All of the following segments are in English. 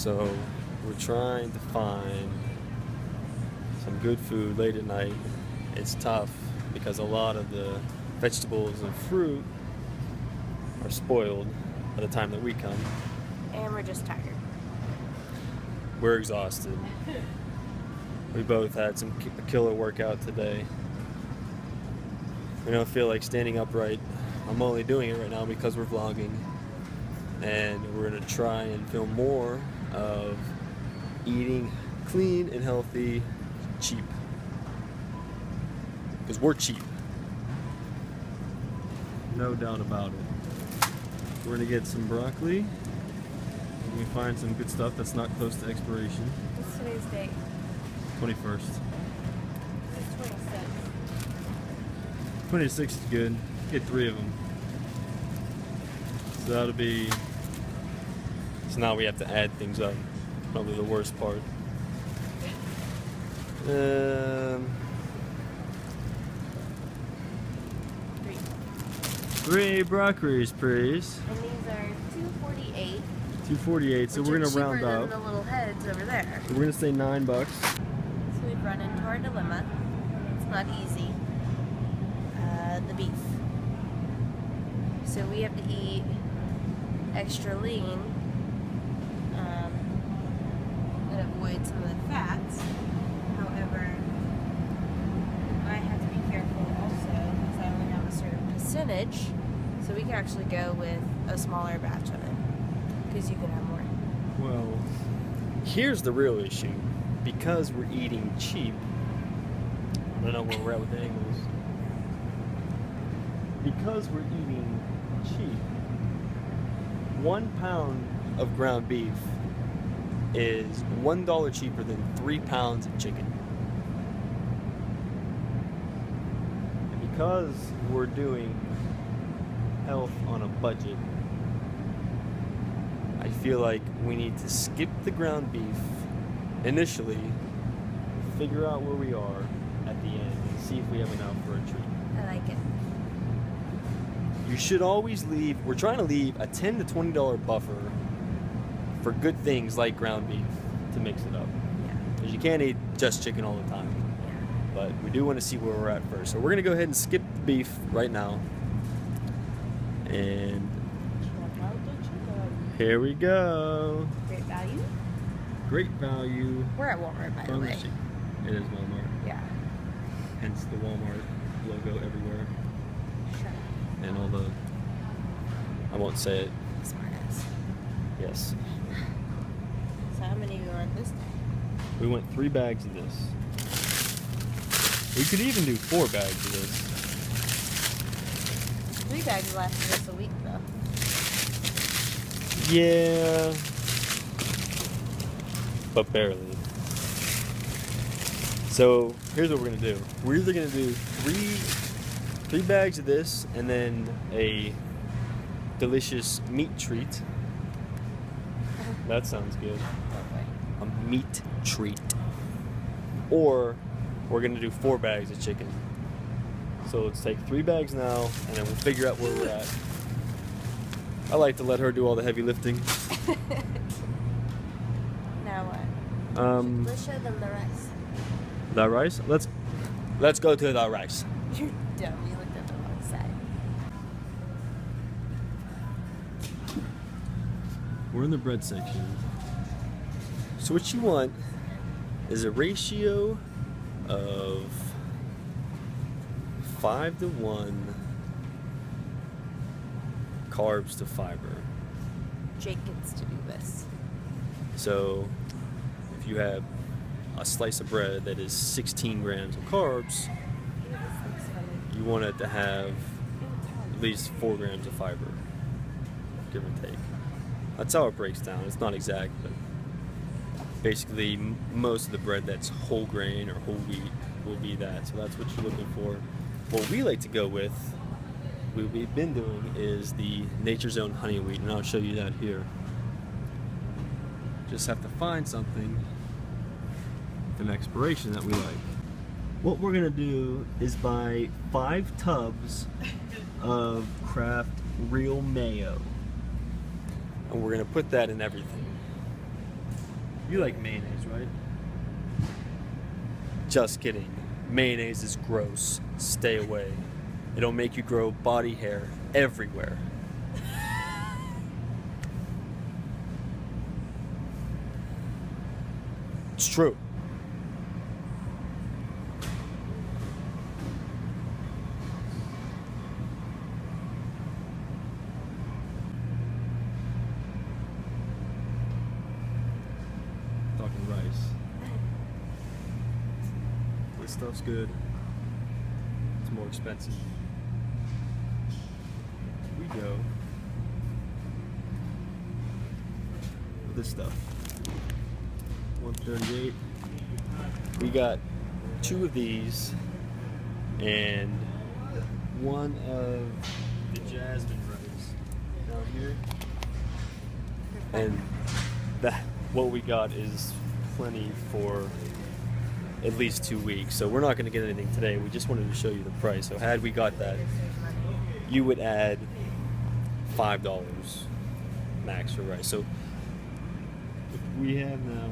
So we're trying to find some good food late at night. It's tough because a lot of the vegetables and fruit are spoiled by the time that we come. And we're just tired. We're exhausted. We both had a killer workout today. We don't feel like standing upright. I'm only doing it right now because we're vlogging. And we're gonna try and film more of eating clean and healthy, cheap. Because we're cheap. No doubt about it. We're gonna get some broccoli. We find some good stuff that's not close to expiration. What's today's date? 21st. It's 26. 26 is good. Get 3 of them. So that'll be. So now we have to add things up. Probably the worst part. 3 broccolis, please. And these are $2.48. $2.48. So we're gonna round than up. the little heads over there. So we're gonna say $9. So we've run into our dilemma. It's not easy. The beef. So we have to eat extra lean and avoid some of the fats. However, I have to be careful also because I only have a certain percentage. So we can actually go with a smaller batch of it because you can have more. Well, here's the real issue. Because we're eating cheap, I don't know where we're at with the angles. Because we're eating cheap, 1 pound of ground beef is $1 cheaper than 3 pounds of chicken. And because we're doing health on a budget, I feel like we need to skip the ground beef initially, figure out where we are at the end, and see if we have enough for a treat. I like it. You should always leave, we're trying to leave a $10 to $20 buffer for good things like ground beef to mix it up. Yeah. Because you can't eat just chicken all the time. Yeah. But we do want to see where we're at first. So we're going to go ahead and skip the beef right now. And here we go. Great value. Great value. We're at Walmart, by the way. It is Walmart. Yeah. Hence the Walmart logo everywhere. Shut up. And all the, I won't say it. Smartass. Yes. So how many do we want this time? We want 3 bags of this. We could even do 4 bags of this. 3 bags lasted us a week, though. Yeah. But barely. So here's what we're gonna do. We're either gonna do 3 bags of this and then a delicious meat treat. That sounds good. A meat treat. Or we're gonna do 4 bags of chicken. So let's take 3 bags now and then we'll figure out where we're at. I like to let her do all the heavy lifting. Now what? Let's show them the rice. The rice? Let's go to the rice. You're dumb. You looked at the wrong side. We're in the bread section. So what you want is a ratio of 5 to 1 carbs to fiber. Jake gets to do this. So if you have a slice of bread that is 16 grams of carbs, you want it to have at least 4 grams of fiber, give or take. That's how it breaks down. It's not exact, but basically most of the bread that's whole grain or whole wheat will be that. So that's what you're looking for. What we like to go with, what we've been doing, is the Nature's Own honey wheat, and I'll show you that here. Just have to find something with an expiration that we like. What we're gonna do is buy 5 tubs of Kraft Real Mayo, and we're gonna put that in everything. You like mayonnaise, right? Just kidding. Mayonnaise is gross. Stay away. It'll make you grow body hair everywhere. It's true. Talking rice. This stuff's good. It's more expensive. We go with this stuff. 138. We got 2 of these and 1 of the jasmine rice down here. And that what we got is plenty for at least 2 weeks. So we're not going to get anything today. We just wanted to show you the price. So had we got that, you would add $5 max for rice. So we have now,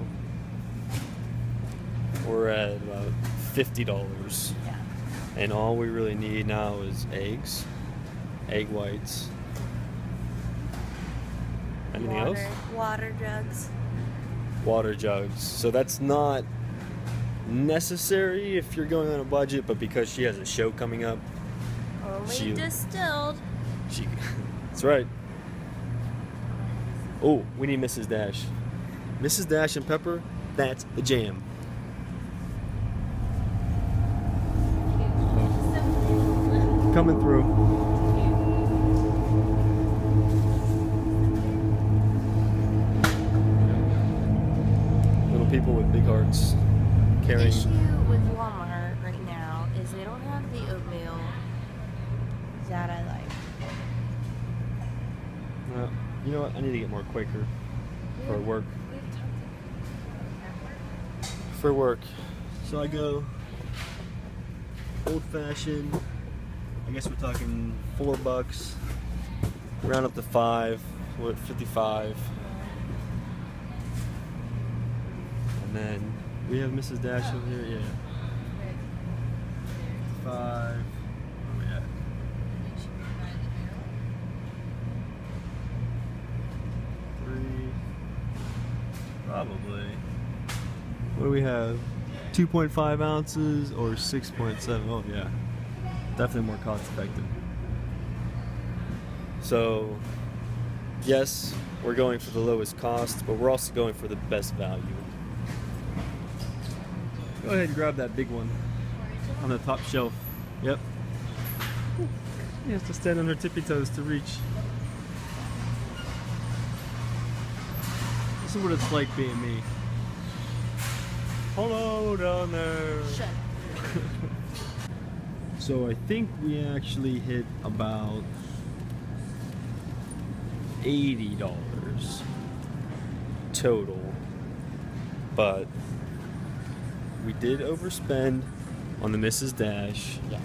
we're at about $50. Yeah. And all we really need now is eggs, egg whites. Anything else? Water jugs. Water jugs. So that's not necessary if you're going on a budget, but because she has a show coming up, Only distilled. That's right. Oh, we need Mrs. Dash. Mrs. Dash and pepper, that's a jam. Coming through. Little people with big hearts The carrying. issue with Walmart right now is they don't have the oatmeal that I like. You know what? I need to get more Quaker for work. For work. So I go old fashioned. I guess we're talking $4. Round up to 5. We're at 55. And then we have Mrs. Dash over here. Yeah. 5. Where are we at? 3. Probably. What do we have? 2.5 ounces or 6.7? Oh yeah. Definitely more cost effective. So, yes, we're going for the lowest cost, but we're also going for the best value. Go ahead and grab that big one on the top shelf. Yep. You have to stand on her tippy toes to reach. This is what it's like being me. Hello down there. Shut. So I think we actually hit about $80 total, but we did overspend on the Mrs. Dash. Yes.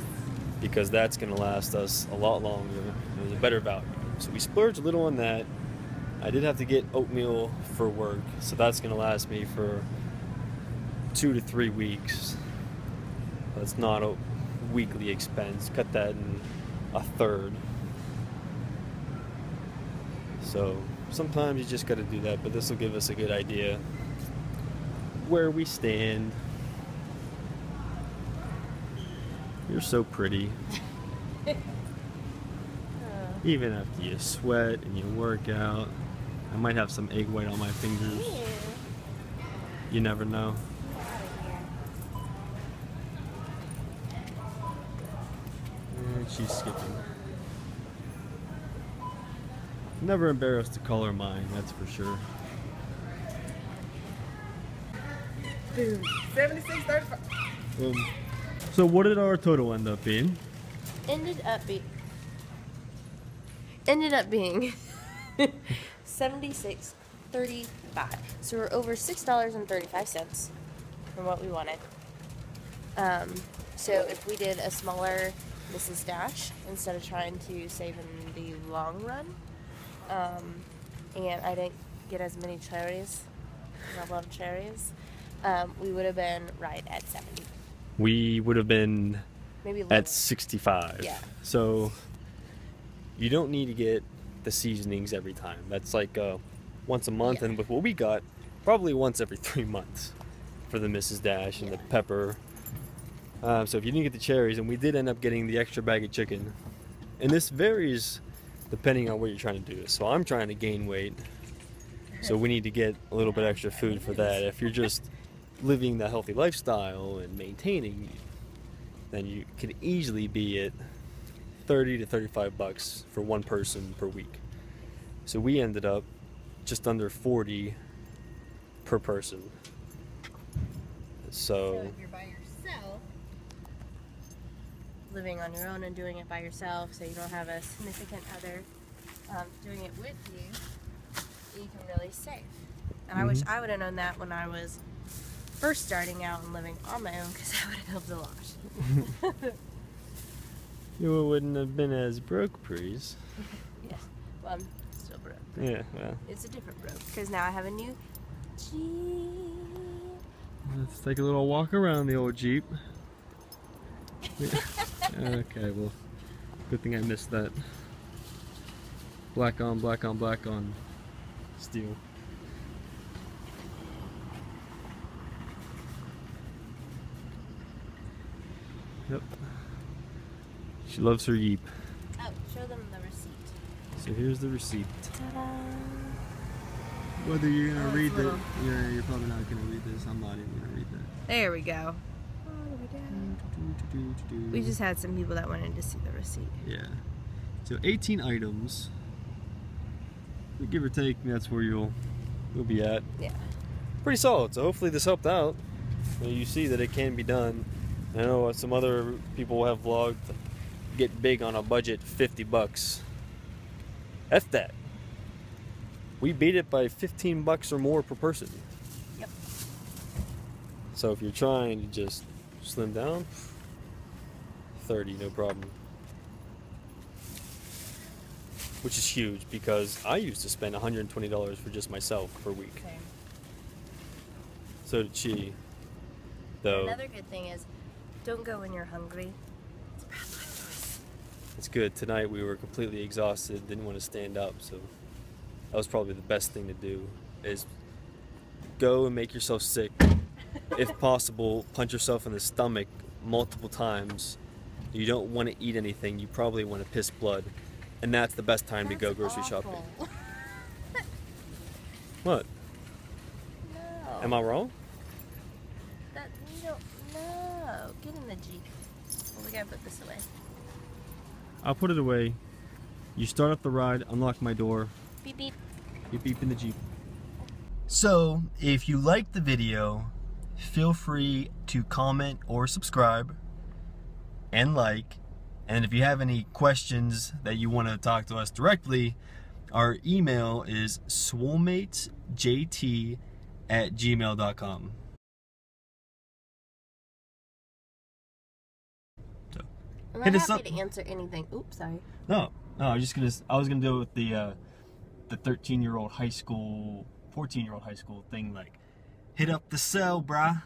Because that's going to last us a lot longer. It was a better value. So we splurged a little on that. I did have to get oatmeal for work, so that's going to last me for 2 to 3 weeks. That's not a weekly expense. Cut that in a third. So sometimes you just got to do that, but this will give us a good idea where we stand. You're so pretty. Even after you sweat and you work out. I might have some egg white on my fingers. Ew. You never know. And she's skipping. Never embarrassed to call her mine, that's for sure. Dude, 76.35. So what did our total end up being? Ended up being $76.35. So we're over $6.35 from what we wanted. So if we did a smaller Mrs. Dash instead of trying to save in the long run, and I didn't get as many cherries because I love cherries, we would have been right at 70. We would have been Maybe lower. at 65. Yeah. So you don't need to get the seasonings every time. That's like once a month, Yeah. and with what we got, probably once every 3 months for the Mrs. Dash and the pepper. So if you didn't get the cherries, and we did end up getting the extra bag of chicken, and this varies depending on what you're trying to do. So I'm trying to gain weight, so we need to get a little bit extra food for that. If you're just living the healthy lifestyle and maintaining, then you could easily be at 30 to 35 bucks for one person per week. So we ended up just under 40 per person. So if you're by yourself, living on your own and doing it by yourself, so you don't have a significant other doing it with you, you can really save. And I wish I would have known that when I was first starting out and living on my own, because that would have helped a lot. You wouldn't have been as broke, Breeze. Yeah, well, I'm still broke. Yeah, well. It's a different broke, because now I have a new Jeep. Let's take a little walk around the old Jeep. Okay, well, good thing I missed that. Black on, black on, black on steel. Yep. She loves her Jeep. Oh, show them the receipt. So here's the receipt. Ta-da! Whether you're gonna Oh, read it's that, little. you're probably not gonna read this. I'm not even gonna read that. There we go. We just had some people that wanted to see the receipt. Yeah. So 18 items. Give or take, that's where you'll be at. Yeah. Pretty solid. So hopefully this helped out. You see that it can be done. I know some other people have vlogged get big on a budget, 50 bucks. F that. We beat it by 15 bucks or more per person. Yep. So if you're trying to just slim down, 30, no problem. Which is huge, because I used to spend $120 for just myself per week. Same. So did she. Though Another good thing is, don't go when you're hungry. It's a bad life choice. it's good. Tonight we were completely exhausted, didn't want to stand up, so that was probably the best thing to do, is go and make yourself sick. If possible, punch yourself in the stomach multiple times. You don't want to eat anything, you probably want to piss blood. And that's the best time to go grocery shopping. What? No. Am I wrong? That we don't. No. Get in the Jeep. Well, we gotta put this away. I'll put it away. You start up the ride, unlock my door. Beep beep. Beep beep in the Jeep. So, if you liked the video, feel free to comment or subscribe and like. And if you have any questions that you want to talk to us directly, our email is swolematesjt@gmail.com. So, I'm hit not us happy up. to answer anything. Oops, sorry. No, I was gonna do it with the 13-year-old high school, 14-year-old high school thing, like, hit up the cell, brah.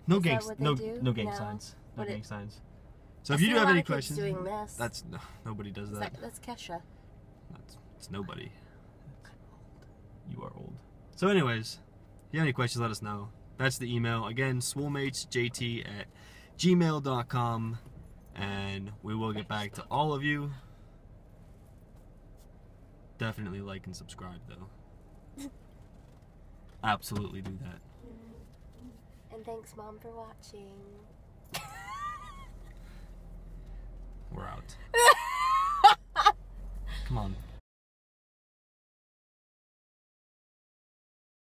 No Is that gang, what they no do? gang No. signs, no What gang it- signs. So I if you see do a have lot any of kids questions, doing this. nobody does It's that. like, that's Kesha. It's nobody. You are old. So anyways, if you have any questions, let us know. That's the email. Again, swolematesjt@gmail.com, and we will get back to all of you. Definitely like and subscribe, though. Absolutely do that. And thanks, Mom, for watching. We're out. Come on.